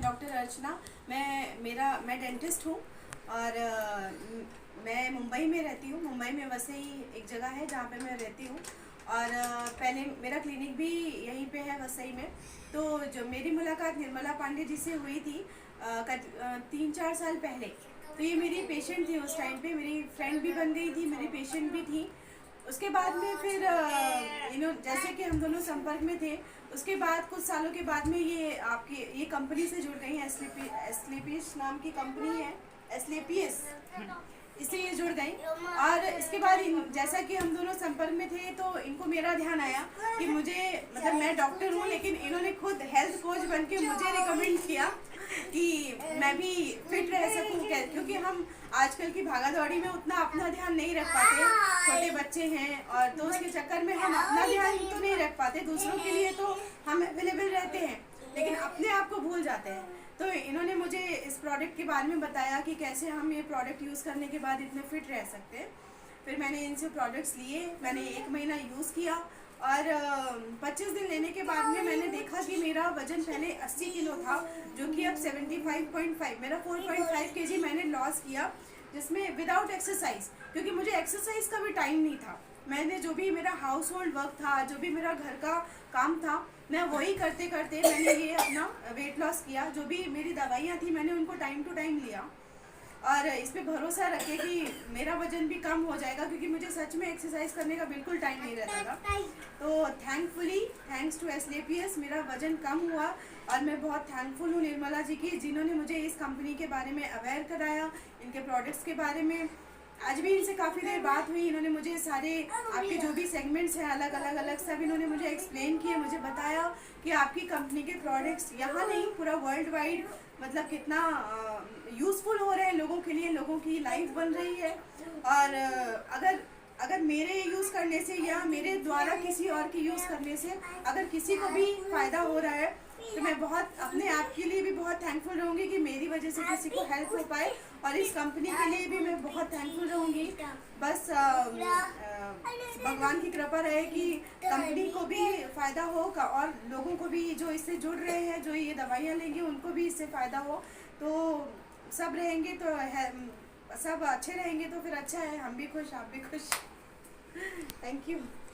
मैं डॉक्टर अर्चना। मैं डेंटिस्ट हूँ और मैं मुंबई में रहती हूँ। मुंबई में वसई एक जगह है जहाँ पे मैं रहती हूँ और पहले मेरा क्लिनिक भी यहीं पे है वसई में। तो जो मेरी मुलाकात निर्मला पांडे जी से हुई थी 3-4 साल पहले, तो ये मेरी पेशेंट थी। उस टाइम पे मेरी फ्रेंड भी बन गई थी, मेरी पेशेंट भी थी। उसके बाद में फिर जैसे कि हम दोनों संपर्क में थे, उसके बाद कुछ सालों के बाद में ये कंपनी से जुड़ गई हैं। एस्क्लेपियस नाम की कंपनी है, एस्क्लेपियस, इससे ये जुड़ गई। और इसके बाद जैसा कि हम दोनों संपर्क में थे तो इनको मेरा ध्यान आया कि मुझे, मतलब मैं डॉक्टर हूँ लेकिन इन्होंने खुद हेल्थ कोच बन के मुझे रिकमेंड किया कि मैं भी फिट रह सकूं, क्योंकि हम आजकल की भागा दौड़ी में उतना अपना ध्यान नहीं रख पाते। छोटे बच्चे हैं और तो उसके चक्कर में हम अपना ध्यान तो नहीं रख पाते। दूसरों के लिए तो हम अवेलेबल रहते हैं लेकिन अपने आप को भूल जाते हैं। तो इन्होंने मुझे इस प्रोडक्ट के बारे में बताया कि कैसे हम ये प्रोडक्ट यूज़ करने के बाद इतने फिट रह सकते हैं। फिर मैंने इनसे प्रोडक्ट्स लिए, मैंने 1 महीना यूज़ किया और 25 दिन लेने के बाद में मैंने देखा कि मेरा वजन पहले 80 किलो था, जो कि अब 75.5, मेरा 4.5 kg मैंने लॉस किया, जिसमें विदाउट एक्सरसाइज, क्योंकि मुझे एक्सरसाइज का भी टाइम नहीं था। मैंने जो भी मेरा हाउस होल्ड वर्क था, जो भी मेरा घर का काम था, मैं वही करते करते मैंने ये अपना वेट लॉस किया। जो भी मेरी दवाइयाँ थी मैंने उनको टाइम टू टाइम लिया और इस पे भरोसा रखे कि मेरा वजन भी कम हो जाएगा, क्योंकि मुझे सच में एक्सरसाइज करने का बिल्कुल टाइम नहीं रहता था। तो थैंक्स टू एस्क्लेपियस मेरा वजन कम हुआ और मैं बहुत थैंकफुल हूँ निर्मला जी की, जिन्होंने मुझे इस कंपनी के बारे में अवेयर कराया, इनके प्रोडक्ट्स के बारे में। आज भी इनसे काफ़ी देर बात हुई। इन्होंने मुझे सारे आपके जो भी सेगमेंट्स हैं अलग सब इन्होंने मुझे एक्सप्लेन किए, मुझे बताया कि आपकी कंपनी के प्रोडक्ट्स यहाँ नहीं पूरा वर्ल्ड वाइड मतलब कितना यूज़फुल हो रहे हैं लोगों के लिए, लोगों की लाइफ बन रही है। और अगर मेरे यूज़ करने से या मेरे द्वारा किसी और के यूज़ करने से अगर किसी को भी फ़ायदा हो रहा है तो मैं बहुत अपने आप के लिए भी बहुत थैंकफुल रहूँगी कि मेरी वजह से किसी को हेल्प हो पाए, और इस कंपनी के लिए भी मैं बहुत थैंकफुल रहूँगी। बस भगवान की कृपा रहे कि कंपनी को भी फ़ायदा हो और लोगों को भी जो इससे जुड़ रहे हैं, जो ये दवाइयाँ लेंगे, उनको भी इससे फ़ायदा हो। तो सब रहेंगे तो सब अच्छे रहेंगे तो फिर अच्छा है, हम भी खुश, आप भी खुश। Thank you.